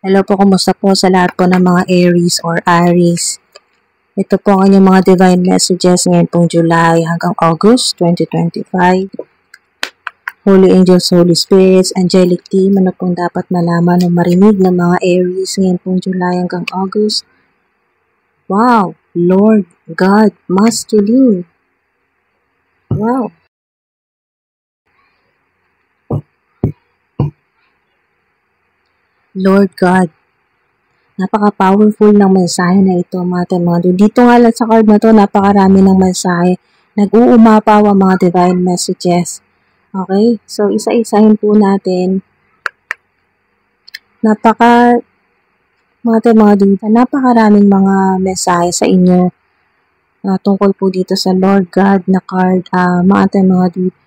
Hello po, kumusta po sa lahat po ng mga Aries or Aries. Ito po ang inyong mga divine messages ngayon pong July hanggang August 2025. Holy Angels, Holy Spirits, Angelic Team, ano pong dapat malaman o marinig ng mga Aries ngayon pong July hanggang August? Wow! Lord God, masculine. Wow! Lord God, napaka-powerful ng mensahe na ito mga dude. Dito nga lang sa card na to, napakarami ng mensahe. Nag-uumapaw ang mga divine messages. Okay? So, isa-isahin po natin. Mga dude, napakaraming mga mensahe sa inyo tungkol po dito sa Lord God na card. Mga dude,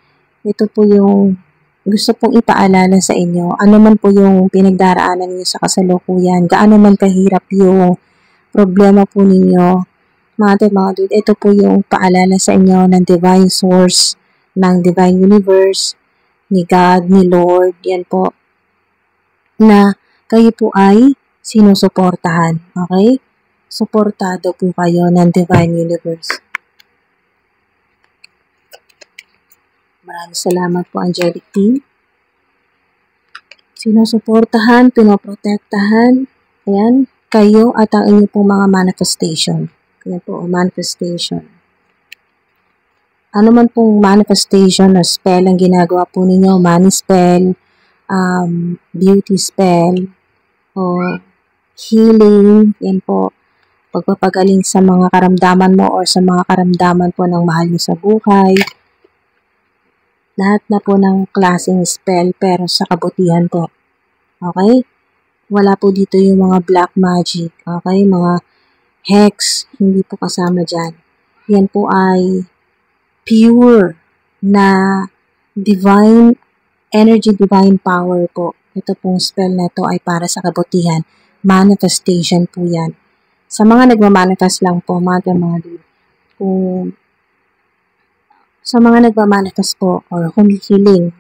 ito po yung gusto pong ipaalala sa inyo, ano man po yung pinagdaraanan niyo sa kasalukuyan, gaano man kahirap yung problema po ninyo, mga dude, ito po yung paalala sa inyo ng divine source, ng divine universe, ni God, ni Lord, yan po, na kayo po ay sinusuportahan, okay? Suportado po kayo ng divine universe. Maraming salamat po, Angelic Team. Sinusuportahan, pinoprotektahan, ayan, kayo at ang inyong pong mga manifestation. Ayan po, manifestation. Ano man pong manifestation or spell ang ginagawa po ninyo, money spell, beauty spell, o healing, yan po, pagpapagaling sa mga karamdaman mo or sa mga karamdaman po ng mahal mo sa buhay. Lahat na po ng klaseng spell pero sa kabutihan po. Okay? Wala po dito yung mga black magic. Okay? Mga hex, hindi po kasama dyan. Yan po ay pure na divine energy, divine power po. Ito pong spell na to ay para sa kabutihan. Manifestation po yan. Sa mga nagmamanifest lang po, mga dude, kung sa mga nagmamanifest po or humihiling,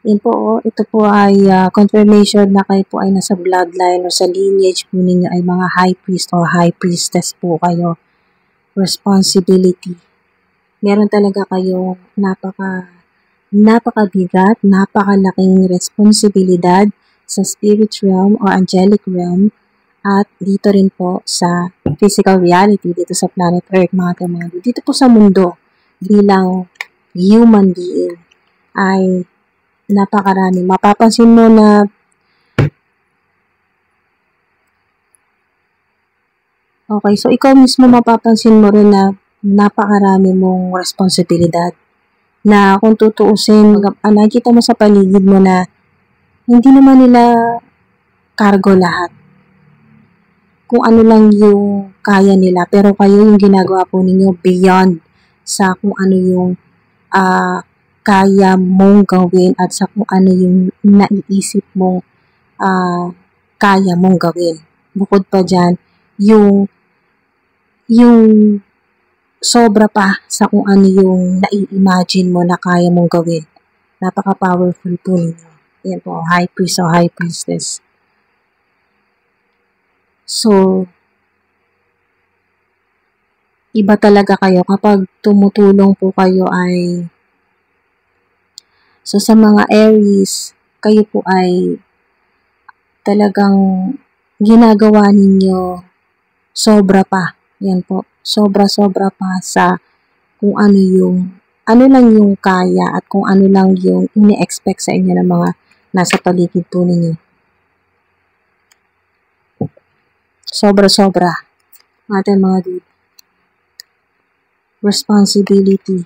yun po, ito po ay confirmation na kayo po ay nasa bloodline o sa lineage po ninyo ay mga high priest or high priestess po kayo. Responsibility. Meron talaga kayong napakabigat, napakalaking responsibilidad sa spirit realm or angelic realm at dito rin po sa physical reality, dito sa planet Earth, mga dito po sa mundo bilang human being ay napakarami. Mapapansin mo na okay, so ikaw mismo mapapansin mo rin na napakarami mong responsibilidad na kung tutuusin, nakikita mo sa paligid mo na hindi naman nila cargo lahat. Kung ano lang yung kaya nila, pero kayo yung ginagawa po ninyo beyond sa kung ano yung kaya mong gawin at sa kung ano yung naiisip mong kaya mong gawin. Bukod pa dyan, yung sobra pa sa kung ano yung nai-imagine mo na kaya mong gawin. Napaka-powerful po ninyo. Yan po, high priest o high priestess. So, iba talaga kayo kapag tumutulong po kayo ay so sa mga Aries, kayo po ay talagang ginagawa ninyo sobra pa. Yan po, sobra-sobra pa sa kung ano lang yung kaya at kung ano lang yung ini-expect sa inyo ng mga nasa paligid po ninyo. Sobra-sobra. Mga dude. Responsibility.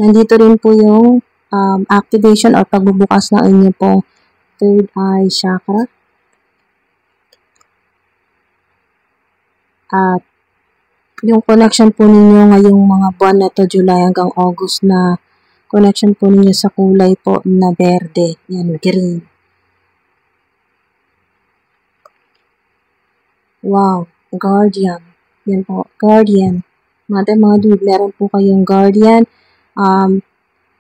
Nandito rin po yung activation or pagbubukas ng inyo pong third eye chakra. At yung connection po ninyo ngayong mga buwan na to, July hanggang August, na connection po ninyo sa kulay po na berde. Yan, green. Wow, guardian. Yan po, guardian. Mga dude, meron po kayong guardian.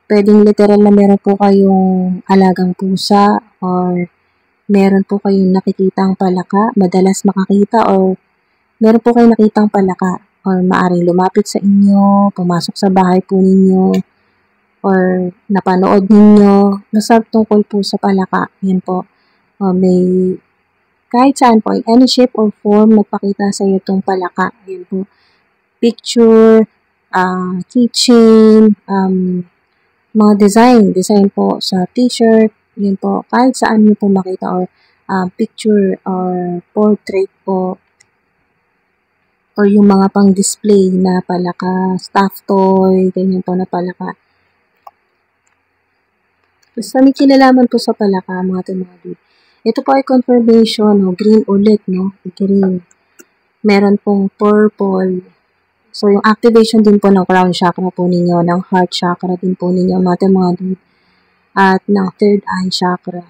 Pwedeng literal na meron po kayong alagang pusa or meron po kayong nakikitang palaka, madalas makakita or meron po kayong nakitang palaka or maaring lumapit sa inyo, pumasok sa bahay po ninyo, or napanood ninyo, basta tungkol po sa palaka, yan po. May kahit saan po, in any shape or form, magpakita sa iyo itong palaka. Yan po. Picture, keychain, mga design po sa t-shirt, yun po. Kahit saan nyo po makita or picture or portrait po or yung mga pang-display na palaka, stuffed toy, ganyan po na palaka. Basta may kinalaman po sa palaka, mga dude. Ito po ay confirmation, no? Green ulit, no? Green. Meron pong purple. So, yung activation din po ng crown chakra po ninyo, ng heart chakra din po ninyo, mga dude. At ng third eye chakra.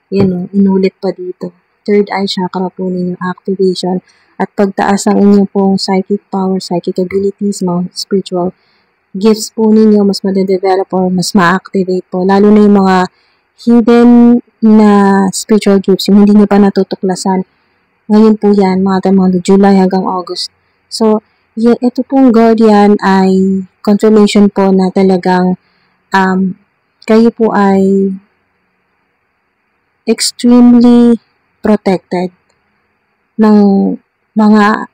Yan, no? Inulit pa dito. Third eye chakra po ninyo, activation. At pagtaas ang inyong pong psychic power, psychic abilities, mga spiritual gifts po ninyo, mas made-develop or mas ma-activate po. Lalo na yung mga hidden na spiritual gifts, yung hindi nyo pa natutuklasan. Ngayon po yan, mga July hanggang August. So, ito pong guardian ay confirmation po na talagang kayo po ay extremely protected ng mga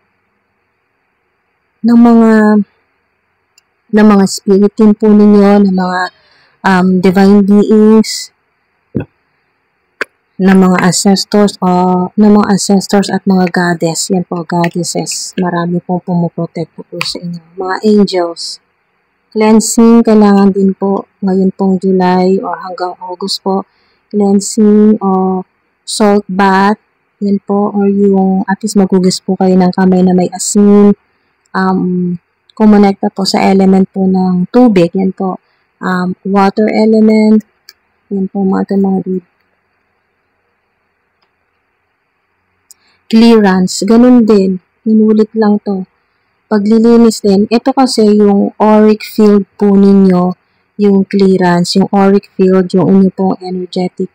spirit din po ninyo, ng mga divine beings, ng mga ancestors at mga goddess. Yan po, goddesses. Marami pong pumuprotect po sa inyo. Mga angels. Cleansing, kailangan din po ngayon pong July o hanggang August po. Cleansing o salt bath. Yan po, or yung at least magugas po kayo ng kamay na may asin. Kumonekta po sa element po ng tubig. Yan po. Water element. Yan po mga dude. Clearance. Ganun din. Inulit lang to. Paglilinis din. Ito kasi yung auric field po ninyo. Yung clearance. Yung auric field. Yung inyo pong energetic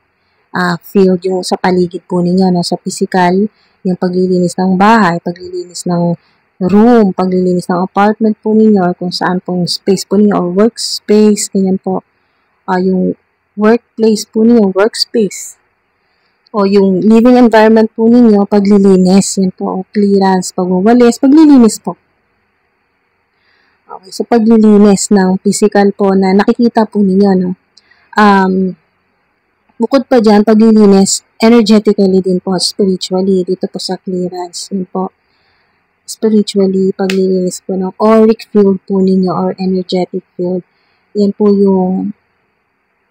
field. Yung sa paligid po ninyo. No? Sa physical. Yung paglilinis ng bahay. Paglilinis ng room. Paglilinis ng apartment po ninyo. Or kung saan pong space po ninyo. Or workspace. Ganyan po. Yung workplace po ninyo. Workspace. O yung living environment po ninyo, paglilinis. Yan po, o clearance, pagwawalis, paglilinis po. Okay, so paglilinis ng physical po na nakikita po ninyo, no? Bukod pa dyan, paglilinis, energetically din po, spiritually, dito po sa clearance. Yan po, spiritually, paglilinis po ng auric field po ninyo or energetic field. Yan po yung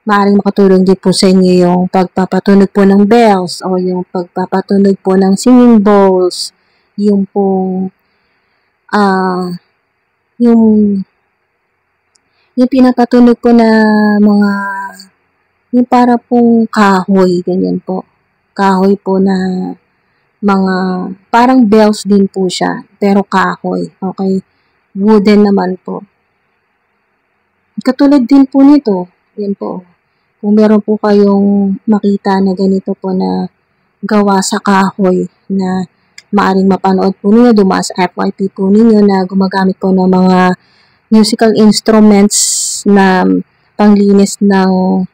maaaring makatulong din po sa inyo yung pagpapatunog po ng bells o yung pagpapatunog po ng singing bowls, yung pong yung pinapatunog po na mga yung para pong kahoy, ganyan po. Kahoy po na mga parang bells din po siya, pero kahoy. Okay? Wooden naman po. Katulad din po nito, yan po. Kung meron po kayong makita na ganito po na gawa sa kahoy na maaring mapanood po ninyo, dumaas FYP po ninyo na gumagamit po ng mga musical instruments na panglinis ng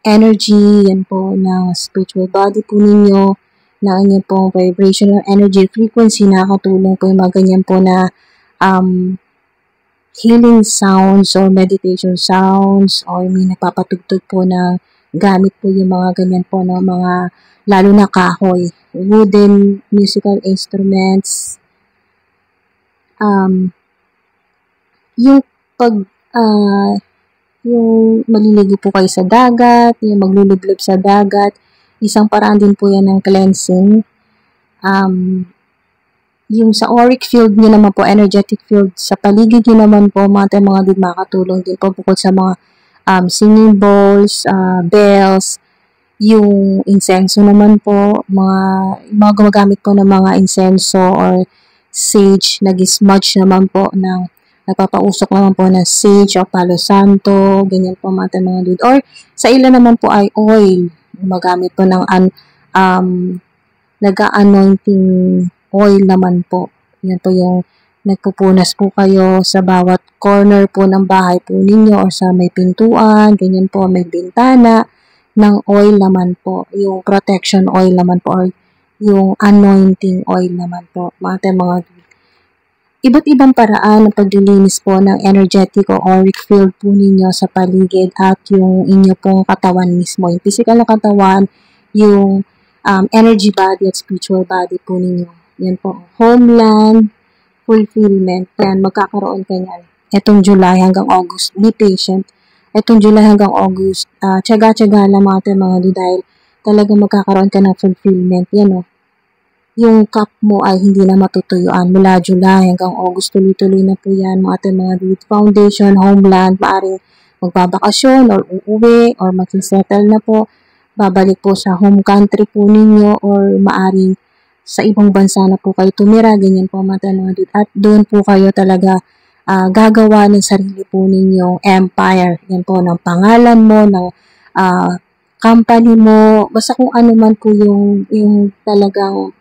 energy, yan po, ng spiritual body po ninyo, na inyong pong vibrational energy frequency, nakakatulong po yung mga ganyan po na healing sounds or meditation sounds or may nagpapatugtog po ng gamit po yung mga ganyan po ng mga lalo na kahoy, wooden musical instruments. Yung yung maliligo po kayo sa dagat, yung maglulublob sa dagat, isang paraan din po yan ng cleansing. Yung sa auric field nyo naman po, energetic field, sa paligid nyo naman po, mga din makakatulong din po bukod sa mga singing bowls, bells, yung insenso naman po, mga gumagamit po ng mga insenso or sage, nag-smudge naman po ng nagpapausok naman po ng sage o palo santo, ganyan po mga dude. Or sa ilan naman po ay oil, gumagamit po ng nag-anointing oil naman po. Yan po yung nagpupunas po kayo sa bawat corner po ng bahay po ninyo or sa may pintuan, ganyan po, may bintana ng oil naman po. Yung protection oil naman po or yung anointing oil naman po. Mga iba't ibang paraan ng paglilinis po ng energetic o auric field po ninyo sa paligid at yung inyo pong katawan mismo. Yung physical na katawan, yung energy body at spiritual body po ninyo. Yan po. Homeland, fulfillment. Yan, magkakaroon ka yan. Etong July hanggang August. Be patient. Etong July hanggang August, tiyaga-tiyaga lang mga dahil talagang magkakaroon ka ng fulfillment. Yan o. Yung cup mo ay hindi na matutuyuan mula July hanggang August, tuloy-tuloy na po yan mga foundation, homeland, maaring magbabakasyon or uuwi or magsisettle na po, babalik po sa home country po ninyo or maaring sa ibang bansa na po kayo tumira, ganyan po mga at doon po kayo talaga gagawa ng sarili po ninyong empire, yan po ng pangalan mo, ng company mo, basta kung ano man po yung talagang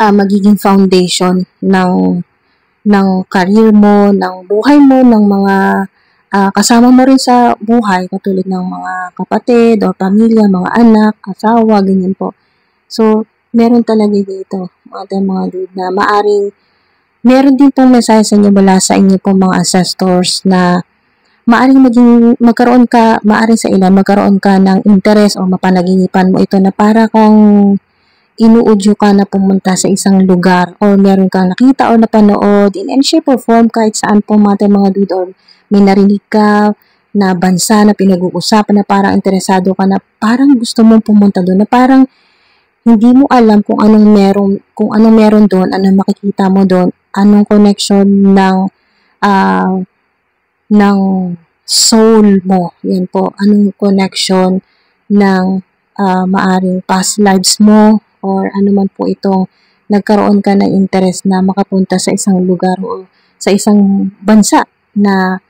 magiging foundation ng career mo, ng buhay mo, ng mga kasama mo rin sa buhay, katulad ng mga kapatid o pamilya, mga anak, asawa, ganyan po. So, meron talaga dito, mga dude, na meron din pong mensahe sa inyo mula sa inyo pong mga ancestors na maaring magkaroon ka ng interest o mapanaginipan mo ito na para kang inuudyo ka na pumunta sa isang lugar or meron kang nakita o napanood in any shape or form kahit saan po mga dude or may narinig ka na bansa na pinag-uusapan na parang interesado ka na parang gusto mong pumunta doon na parang hindi mo alam kung anong meron doon, anong makikita mo doon, anong connection ng soul mo. Yan po, anong connection ng maaring past lives mo or ano man po itong nagkaroon ka ng interest na makapunta sa isang lugar o sa isang bansa na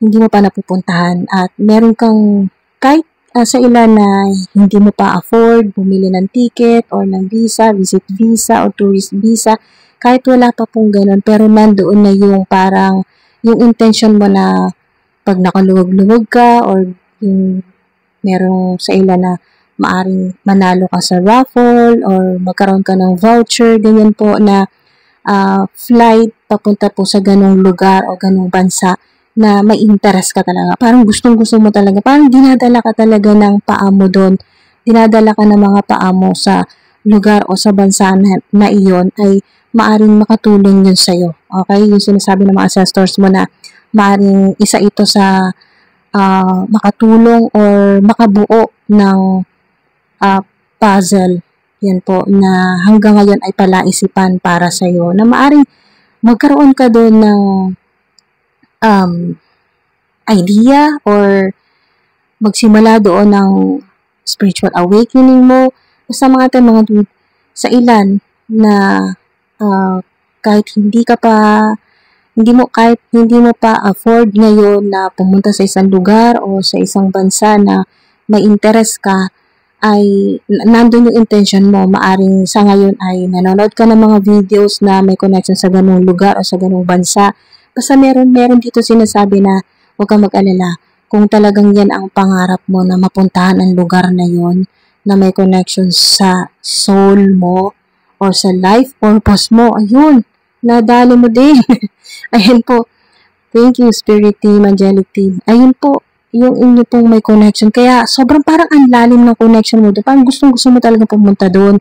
hindi mo pa napupuntahan at meron kang kahit sa ilan na hindi mo pa afford bumili ng ticket or ng visa, visit visa o tourist visa, kahit wala pa pong ganun pero nandoon na yung parang yung intention mo na pag nakaluwag-luwag ka or yung merong sa ilan na maaring manalo ka sa raffle or magkaroon ka ng voucher, ganyan po na flight papunta po sa ganong lugar o ganong bansa na may interest ka talaga. Parang gustong-gusto mo talaga. Parang dinadala ka talaga ng paa mo doon. Dinadala ka ng mga paa mo sa lugar o sa bansa na iyon ay maaring makatulong yun sa'yo. Okay? Yung sinasabi ng mga ancestors mo na maaring isa ito sa makatulong or makabuo ng puzzle. Yan po na hanggang ngayon ay palaisipan para sa iyo na maaring magkaroon ka doon ng idea or magsimula doon ng spiritual awakening mo sa mga sa ilan na kahit hindi mo pa afford ngayon na pumunta sa isang lugar o sa isang bansa na may interest ka, ay nandun yung intention mo. Maaring sa ngayon ay nanonood ka ng mga videos na may connection sa ganung lugar o sa ganung bansa. Basta meron dito sinasabi na huwag kang mag-alala. Kung talagang yan ang pangarap mo na mapuntahan ang lugar na yon na may connection sa soul mo or sa life purpose mo, ayun, nadali mo din. Ayan po. Thank you, Spirit Team, Angelic Team. Ayun po, yung inyo pong may connection. Kaya sobrang parang ang lalim ng connection mo doon. Parang gustong-gusto mo talaga pumunta doon.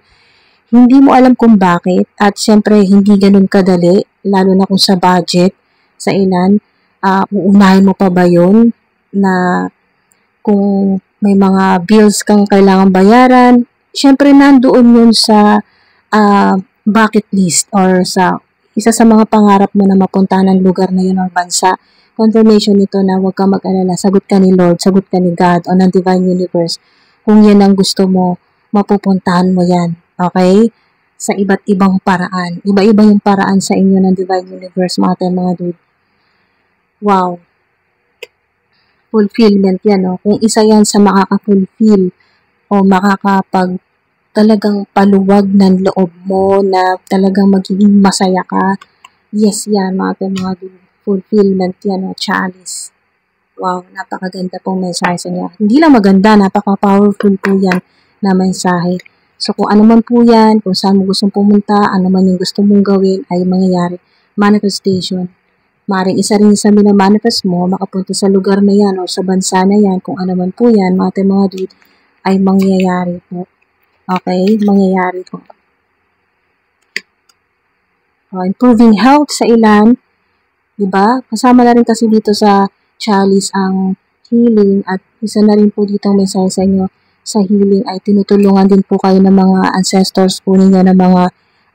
Hindi mo alam kung bakit. At syempre, hindi ganun kadali. Lalo na kung sa budget, sa ilan. Uunahin mo pa ba yun? Na kung may mga bills kang kailangan bayaran, syempre nandoon yun sa bucket list or sa isa sa mga pangarap mo na mapuntahan ng lugar na yun o bansa. Confirmation nito na huwag kang mag-alala, sagot ka ni Lord, sagot ka ni God o ng Divine Universe. Kung yan ang gusto mo, mapupuntahan mo yan. Okay? Sa iba't ibang paraan. Iba-iba yung paraan sa inyo ng Divine Universe, mga dude. Wow. Fulfillment yan, no? Kung isa yan sa makaka-fulfill o makakapag talagang paluwag ng loob mo na talagang magiging masaya ka. Yes, yan, mga fulfillment yan, o chalice. Wow, napakaganda pong mensahe sa inyo. Hindi lang maganda, napaka-powerful po yan na mensahe. So, kung ano man po yan, kung saan mo gustong pumunta, ano man yung gusto mong gawin, ay mangyayari. Manifestation. Maring isa rin sa minamanifest mo, makapunta sa lugar na yan o sa bansa na yan, kung ano man po yan, mga dude, ay mangyayari po. Okay? Mangyayari po. Improving health sa ilan, diba? Kasama na rin kasi dito sa chalice ang healing at isa na rin po dito ang mensahe sa inyo sa healing ay tinutulungan din po kayo ng mga ancestors po ninyo ng mga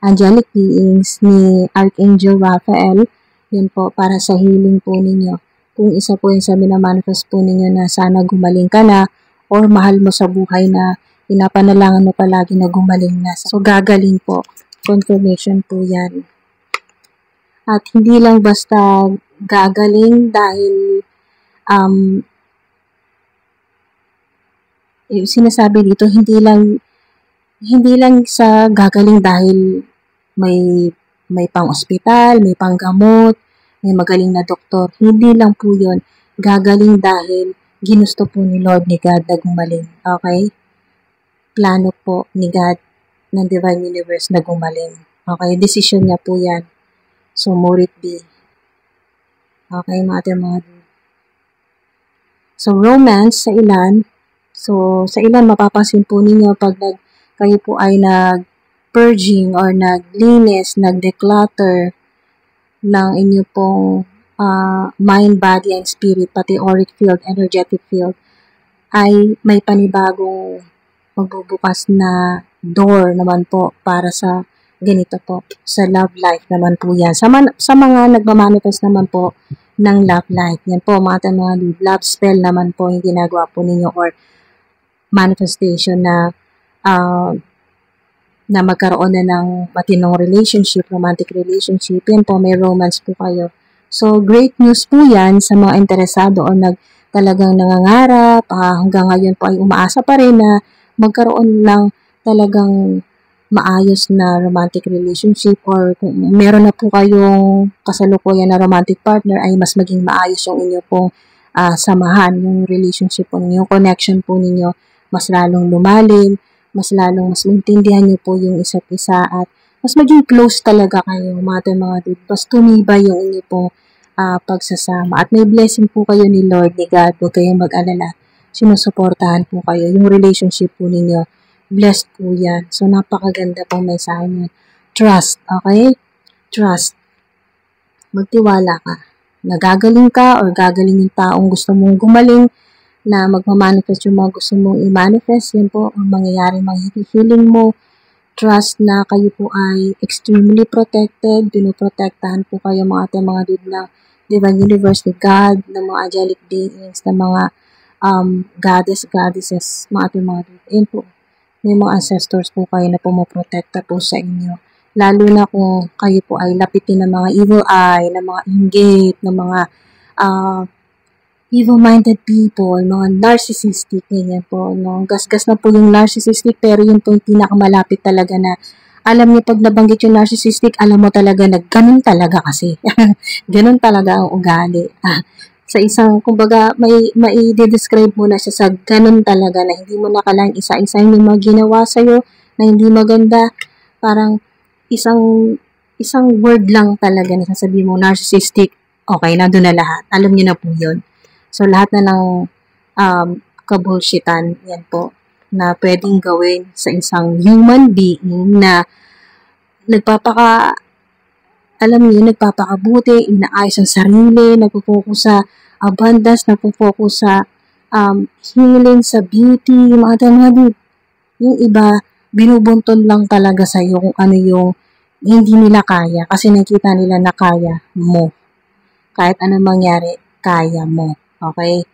angelic beings ni Archangel Raphael. Yun po para sa healing po ninyo. Kung isa po yun sa minamanifest po ninyo na sana gumaling ka na or mahal mo sa buhay na pinapanalangan mo palagi na gumaling na. So gagaling po. Confirmation po yan. At hindi lang basta gagaling dahil sinasabi dito, hindi lang sa gagaling dahil may pang-ospital, may pang-gamot, may magaling na doktor. Hindi lang po yun. Gagaling dahil ginusto po ni Lord, ni God na gumaling. Okay? Plano po ni God ng Divine Universe na gumaling. Okay? Decision niya po yan. So, more it be. Okay, mga dude. So, romance sa ilan. So, sa ilan, mapapansin po ninyo pag kayo po ay nag-purging or naglinis, nag-declutter ng inyo pong mind, body, and spirit, pati auric field, energetic field, ay may panibagong magbubukas na door naman po para sa ganito po, sa love life naman po yan. Sa mga nagmamanifest naman po ng love life, yan po mga love spell naman po yung ginagawa po ninyo or manifestation na magkaroon na ng matinong relationship, romantic relationship, yan po, may romance po kayo. So, great news po yan sa mga interesado o talagang nangangarap, hanggang ngayon po ay umaasa pa rin na magkaroon ng talagang maayos na romantic relationship or kung meron na po kayong kasalukuyan na romantic partner ay mas maging maayos yung inyo pong samahan, yung relationship po ninyo, yung connection po ninyo, mas lalong lumalim, mas maintindihan nyo po yung isa't isa at mas maging close talaga kayo, mga dude. Mas tumibay yung inyo pong pagsasama at may blessing po kayo ni Lord, ni God, huwag kayong mag-alala. Sinusuportahan po kayo, yung relationship po ninyo. Blessed po yan. So, napakaganda pong mensahe niyan. Trust, okay? Trust. Magtiwala ka. Nagagaling ka or gagaling yung taong gusto mong gumaling na magmamanifest yung mga gusto mong i-manifest. Yan po ang mangyayari mga healing mo. Trust na kayo po ay extremely protected. Pinoprotektahan po kayo mga dude ng Divine Universe, ni God, ng mga angelic beings, ng mga goddesses, mga dude. Yan po. May mga ancestors po kayo na pumoprotekta po sa inyo. Lalo na kung kayo po ay lapitin ng mga evil eye, ng mga inggit, ng mga evil-minded people, mga narcissistic, ganyan po. No? Gas-gas na po yung narcissistic, pero yun po yung pinakamalapit talaga na alam niyo pag nabanggit yung narcissistic, alam mo talaga na ganun talaga kasi. Ganun talaga ang ugali. Sa isang, kumbaga, may describe mo na siya sa ganun talaga na hindi mo nakalang isa-isa yung mga ginawa sa'yo na hindi maganda. Parang isang word lang talaga na sasabihin mo, narcissistic, okay, na doon na lahat. Alam niyo na po yun. So, lahat na ng kabulshitan, yan po, na pwedeng gawin sa isang human being na nagpapakabuti, inaayos ang sarili, nagpo-focus sa abundance, nagpo-focus sa healing, sa beauty, mga dude. Yung iba, binubunton lang talaga sa'yo kung ano yung hindi nila kaya kasi nakita nila na kaya mo. Kahit anong mangyari, kaya mo. Okay?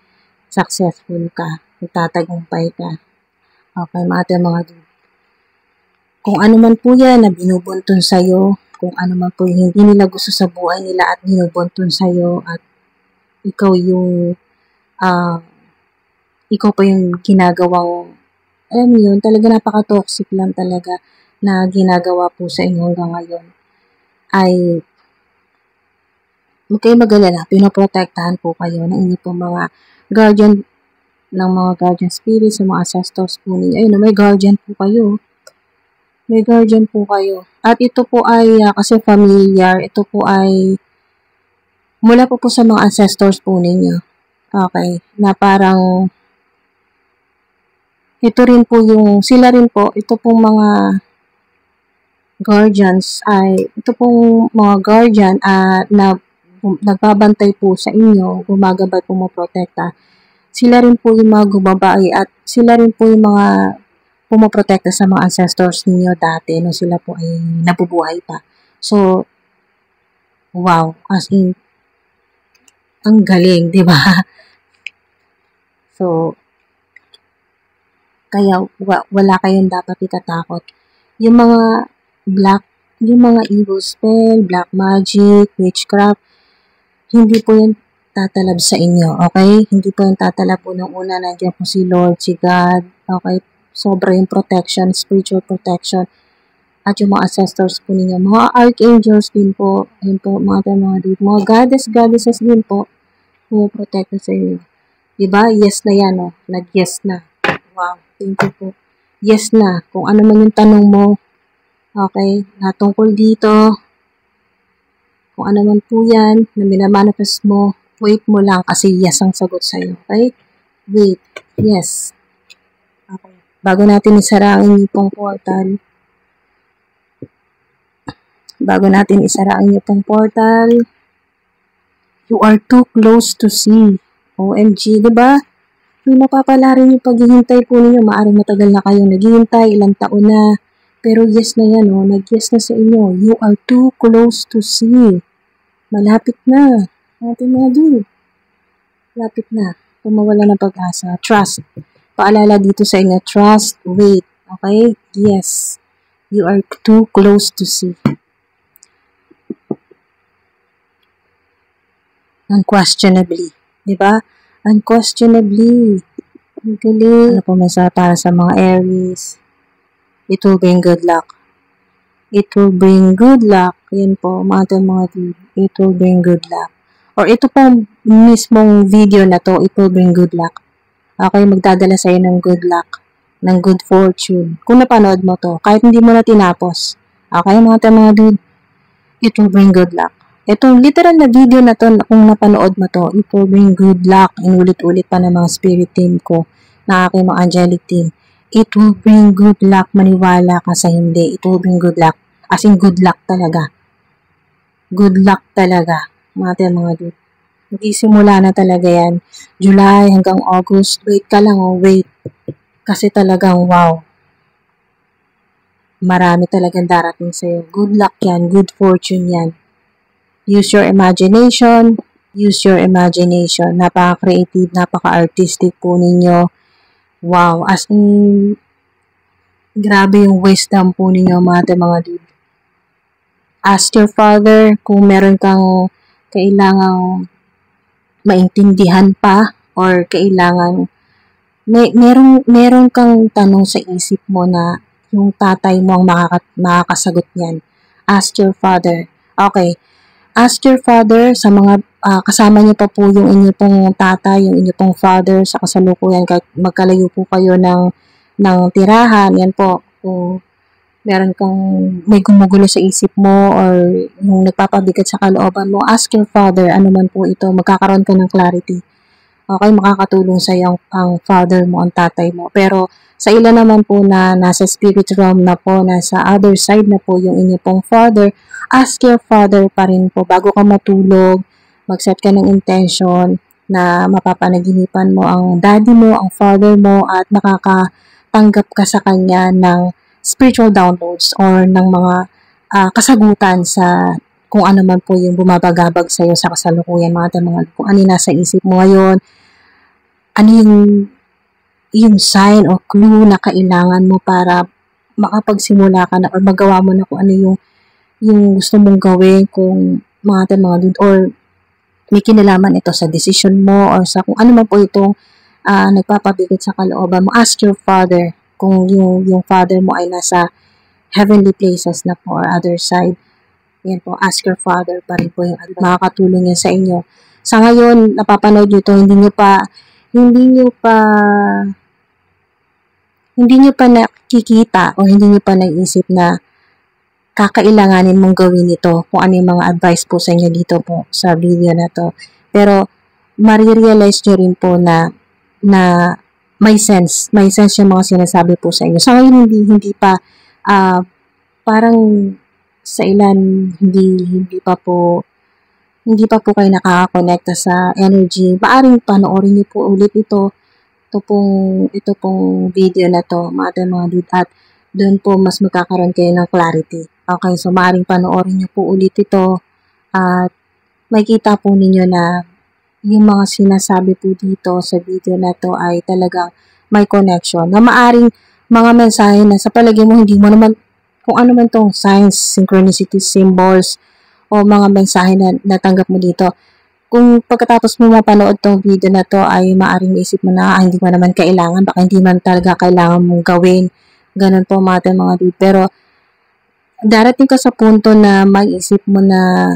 Successful ka. Itatagumpay ka. Okay, mga dude. Kung ano man po yan na binubunton sa'yo, kung ano man po yung hindi nila gusto sa buhay nila at binubunton sa'yo at ikaw pa yung ginagawang alam mo yun, talaga napaka-toxic lang talaga na ginagawa po sa inyo hanggang ngayon, ay huwag kayong mag-alala, pinoprotektahan po kayo ng inyong pong mga guardian, ng mga guardian spirits, sa mga ancestors po ninyo. Ayun, may guardian po kayo. May guardian po kayo. At ito po ay, kasi familiar, ito po ay mula po sa mga ancestors po ninyo. Okay, na parang ito rin po yung, sila rin po, ito pong mga guardians ay, ito pong mga guardian na nagbabantay po sa inyo, gumagabay, pumoprotekta. Sila rin po yung mga gumabay at sila rin po yung mga pumoprotekta sa mga ancestors ninyo dati nung sila po ay nabubuhay pa. So, wow, as in, ang galing, di ba? So, kaya wala kayong dapat ikatakot. Yung mga yung mga evil spell, black magic, witchcraft, hindi po yan tatalab sa inyo, okay? Hindi po yan tatalab po nung una, nandiyan po si Lord, si God, okay? Sobra yung protection, spiritual protection, at yung mga ancestors po ninyo, mga archangels din po, yun po, mga goddesses din po, pumoprotekta sa inyo. Diba? Yes na yan, oh. Nag-yes na. Wow, thank you po. Yes na. Kung ano man yung tanong mo, okay, na tungkol dito, kung ano man po yan, na minamanifest mo, wait mo lang kasi yes ang sagot sa'yo. Okay? Wait. Yes. Okay. Bago natin isara ang inyong pong portal, you are too close to see. OMG, diba? May mapapala rin yung paghihintay po ninyo. Maaring matagal na kayong naghihintay, ilang taon na. Pero yes na yan, oh. Nag-yes na sa inyo. You are too close to see. Malapit na. Ating mga dude. Lapit na. Pumawala ng pag-asa. Trust. Paalala dito sa inyo. Trust. Wait. Okay? Yes. You are too close to see. Unquestionably. Diba? Unquestionably. Ang galing. Ano po mesa para sa mga Aries? It will bring good luck. It will bring good luck. Yan po, mga dude. It will bring good luck. Or ito po mismong video na to, it will bring good luck. Okay, magdadala sa'yo ng good luck, ng good fortune. Kung napanood mo to, kahit hindi mo na tinapos. Okay, mga dude, it will bring good luck. Itong literal na video na to, kung napanood mo to, it will bring good luck. Inulit-ulit pa ng mga spirit team ko, ng aking mga angelic team. It will bring good luck. Maniwala ka sa hindi. It will bring good luck. As in, good luck talaga. Good luck talaga. Mga dude. Nagsisimula na talaga yan. July hanggang August. Wait ka lang, oh. Wait. Kasi talagang, wow. Marami talagang darating sa'yo. Good luck yan. Good fortune yan. Use your imagination. Use your imagination. Napaka-creative, napaka-artistic po ninyo. Wow. As in, grabe yung wisdom po ninyo, mga dude. Ask your father kung meron kang kailangang maintindihan pa or kailangan meron kang tanong sa isip mo na yung tatay mo ang makakasagot niyan. Ask your father. Okay. Ask your father sa mga kasama niyo pa po yung inyo pong tatay, yung inyo pong father sa kasalukuyan kahit magkalayo po kayo ng tirahan. Yan po. Kung meron kang may gumugulo sa isip mo or yung nagpapabigat sa kalooban mo, ask your father, ano man po ito, magkakaroon ka ng clarity. Okay, makakatulong sa iyo ang father mo, ang tatay mo. Pero sa ilan naman po na nasa spirit realm na po, nasa other side na po yung inyo pong father, ask your father pa rin po. Bago ka matulog, mag-set ka ng intention na mapapanaginipan mo ang daddy mo, ang father mo, at nakakatanggap ka sa kanya ng spiritual downloads or ng mga kasagutan sa kung ano man po yung bumabagabag sa iyo sa kasalukuyan, mga kung ano nasa isip mo ngayon, ano yung sign o clue na kailangan mo para makapagsimula ka na or magawa mo na kung ano yung gusto mong gawin, kung mga dude, or may kinalaman ito sa decision mo or sa kung ano man po itong nagpapabigat sa kalooban mo. Ask your father. kung yung father mo ay nasa heavenly places na po or other side. Yan po, ask your father pa rin po yung makakatulong yan sa inyo. Sa ngayon, napapanood nyo to, hindi nyo pa nakikita o hindi nyo pa naisip na kakailanganin mong gawin ito kung ano yung mga advice po sa inyo dito po sa video na to. Pero, marirealize nyo rin po na may sense yung mga sinasabi po sa inyo. Sa ngayon, hindi pa, parang sa ilan, hindi pa po kayo nakakakonekta sa energy. Maaring panoorin niyo po ulit ito pong video na to, mga dude, at doon po mas magkakaroon kayo ng clarity. Okay, so maaring panoorin niyo po ulit ito at makikita po ninyo na yung mga sinasabi po dito sa video na to ay talagang may connection. Na maaring mga mensahe na sa palagay mo hindi mo naman kung ano man tong signs, synchronicity, symbols, o mga mensahe na natanggap mo dito. Kung pagkatapos mo mapanood tong video na to ay maaring maisip mo na hindi mo naman kailangan, baka hindi man talaga kailangan mong gawin. Ganun po mga dude. Pero darating ka sa punto na mag-isip mo na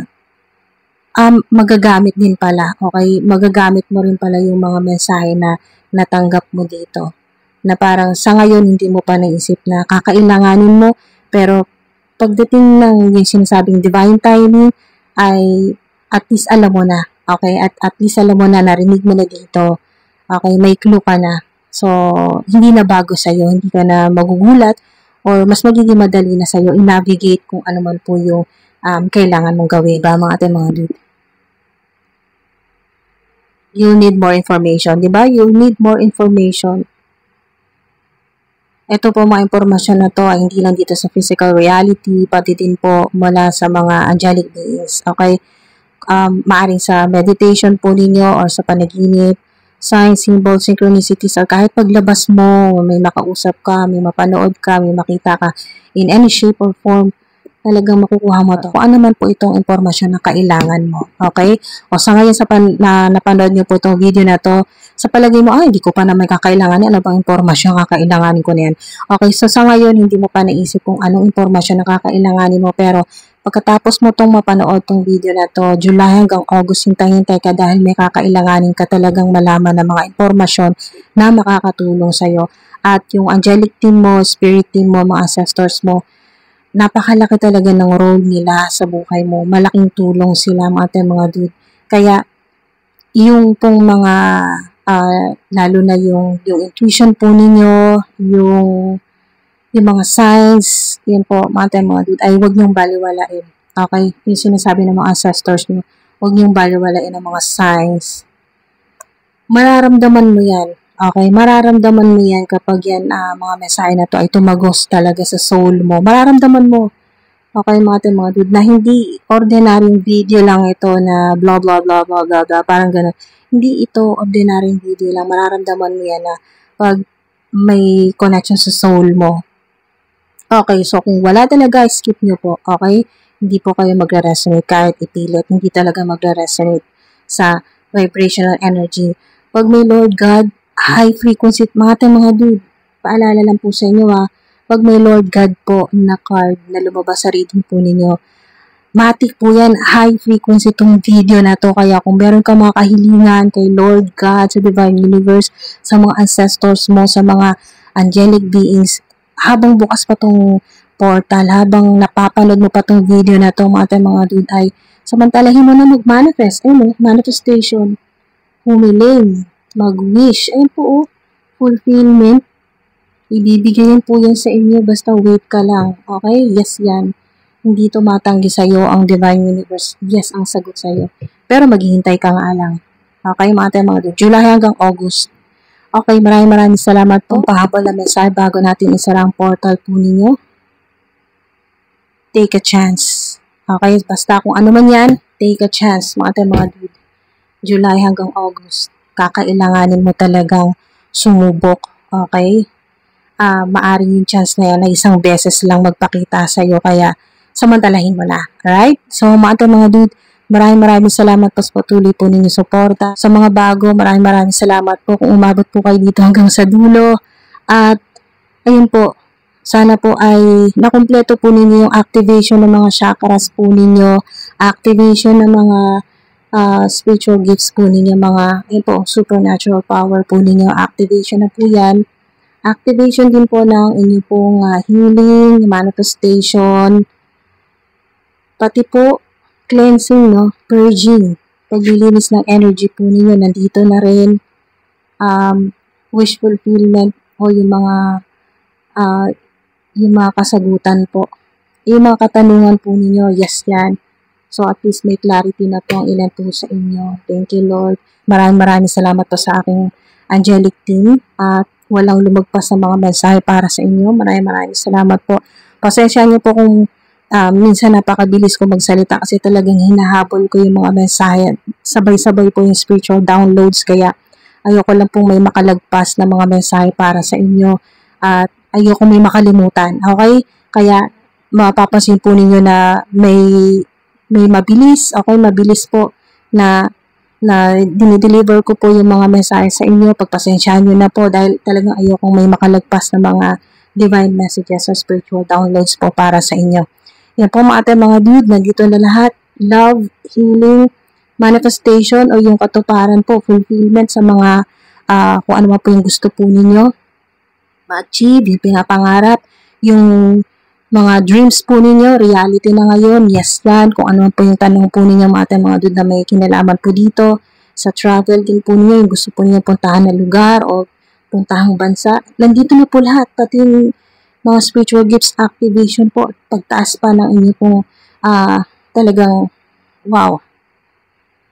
magagamit din pala. Okay? Magagamit mo rin pala yung mga mensahe na natanggap mo dito. Na parang sa ngayon hindi mo pa naisip na kakailanganin mo, pero pagdating ng yung sinasabing divine timing ay at least alam mo na. Okay? At least alam mo na, narinig mo na dito. Okay? May clue ka na. So, hindi na bago sa'yo. Hindi ka na magugulat or mas magiging madali na sa'yo i-navigate kung ano man po yung kailangan mong gawin. Ba, mga dude? You'll need more information. Diba? You'll need more information. Ito po mga impormasyon na to ay hindi lang dito sa physical reality, pati din po mula sa mga angelic beings. Okay? Maaring sa meditation po ninyo or sa panaginip, signs, symbols, synchronicities, or kahit paglabas mo, may makausap ka, may mapanood ka, may makita ka, in any shape or form, talagang makukuha mo to. Kung ano man po itong impormasyon na kailangan mo. Okay? O sa ngayon napanood niyo po itong video na to, sa palagay mo, hindi ko pa naman kakailangan. Ano bang impormasyon kakailanganin ko na yan? Okay, so sa ngayon, hindi mo pa naisip kung anong impormasyon na kakailanganin mo. Pero pagkatapos mo tong mapanood tong video na to, July hanggang August, hintay-hintay ka dahil may kakailanganin ka talagang malaman ng mga impormasyon na makakatulong sa'yo. At yung angelic team mo, spirit team mo, mga ancestors mo, napakalaki talaga ng role nila sa buhay mo. Malaking tulong sila mga dude. Kaya, yung pong mga, lalo na yung intuition po ninyo, yung mga signs, yun po, mga dude, ay huwag niyong baliwalain. Okay? Yung sinasabi ng mga ancestors niyo, huwag niyong baliwalain ang mga signs. Mararamdaman mo yan. Okay, mararamdaman mo yan kapag yan, mga mensahe na to ay tumagos talaga sa soul mo. Mararamdaman mo. Okay, mga dude, na hindi ordinaryong video lang ito na blah, blah, blah, blah, blah, blah, parang gano'n. Hindi ito ordinaryong video lang. Mararamdaman mo yan na pag may connection sa soul mo. Okay, so kung wala talaga, skip nyo po. Okay? Hindi po kayo magre-resonate kahit ipilit. Hindi talaga magre-resonate sa vibrational energy. Pag may Lord God, high frequency, mga dude, paalala lang po sa inyo pag may Lord God po na card na lumabas sa reading po ninyo, matik po yan, high frequency itong video na to. Kaya kung meron ka mga kahilingan kay Lord God, sa Divine Universe, sa mga ancestors mo, sa mga angelic beings, habang bukas pa tong portal, habang napapanood mo pa tong video na to, mga dude, ay samantalahin mo na mag-manifest. Manifestation, humiling, mag-wish. Ayun po, fulfillment. Ibibigay po yan sa inyo, basta wait ka lang. Okay? Yes, yan. Hindi tumatanggi sa'yo ang Divine Universe. Yes, ang sagot sa'yo. Pero maghihintay ka nga lang. Okay, mga dude. July hanggang August. Okay, maraming salamat po. Pahabol na mensahe bago natin isara ang portal po ninyo. Take a chance. Okay, basta kung ano man yan, take a chance, mga dude. July hanggang August. Kakailanganin mo talagang sumubok. Okay? Maaring yung chance na yan na isang beses lang magpakita sa'yo. Kaya, samantalahin mo na. Alright? So, mga dude, maraming salamat po sa patuloy po ninyo suporta. Sa mga bago, maraming salamat po kung umabot po kayo dito hanggang sa dulo. At, Ayun po, sana po ay nakumpleto po ninyo yung activation ng mga chakras po ninyo, activation ng mga spiritual gifts po ninyo, mga ayun po, supernatural power po ninyo, activation na po yan. Activation din po ng inyo pong healing, manifestation, pati po cleansing, no? Purging, paglilinis ng energy po ninyo, nandito na rin. Wish fulfillment o yung mga kasagutan po. Yung mga katanungan po ninyo, yes yan. So at least may clarity na po ang ilan po sa inyo. Thank you, Lord. Maraming salamat po sa aking angelic team at walang lumagpas sa mga mensahe para sa inyo. Maraming salamat po. Pasensya niyo po kung minsan napakabilis ko magsalita kasi talagang hinahabol ko yung mga mensahe. Sabay-sabay po yung spiritual downloads kaya ayoko lang pong may makalagpas na mga mensahe para sa inyo at ayoko may makalimutan. Okay? Kaya mapapansin po ninyo na may mabilis, okay, mabilis po na dinideliver ko po yung mga mensahe sa inyo. Pagpasensyahan nyo na po dahil talagang ayokong may makalagpas na mga divine messages o spiritual downloads po para sa inyo. Yan po mga dude, nandito na lahat. Love, healing, manifestation o yung katuparan po, fulfillment sa mga kung ano man po yung gusto po ninyo ma-achieve, yung pinapangarap, yung mga dreams po ninyo, reality na ngayon, yes yan, kung ano po yung tanong po ninyo mga dude na may kinalaman po dito, sa travel din po ninyo, yung gusto po ninyo puntahan na lugar o puntahang bansa, nandito na po lahat, pati yung mga spiritual gifts activation po, pagtaas pa ng inyo pong talagang, wow,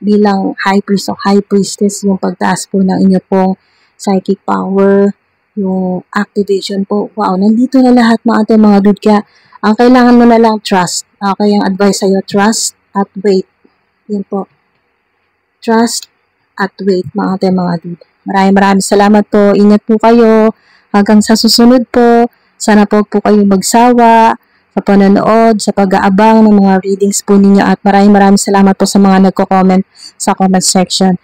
bilang high priest o high priestess, yung pagtaas po ng inyo pong psychic power, yung activation po. Wow, nandito na lahat mga dude. Kaya, ang kailangan mo na lang trust. Okay, ang advice sa'yo, trust at wait. Yan po. Trust at wait mga dude. Maraming salamat po. Ingat po kayo. Hanggang sa susunod po. Sana po kayo magsawa sa panonood, sa pag-aabang ng mga readings po ninyo. At maraming salamat po sa mga nagko-comment sa comment section.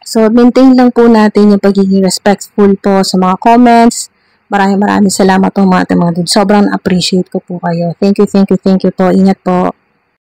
So, maintain lang po natin yung pagiging respectful po sa mga comments. Maraming salamat po mga dude. Sobrang appreciate ko po kayo. Thank you po. Ingat po.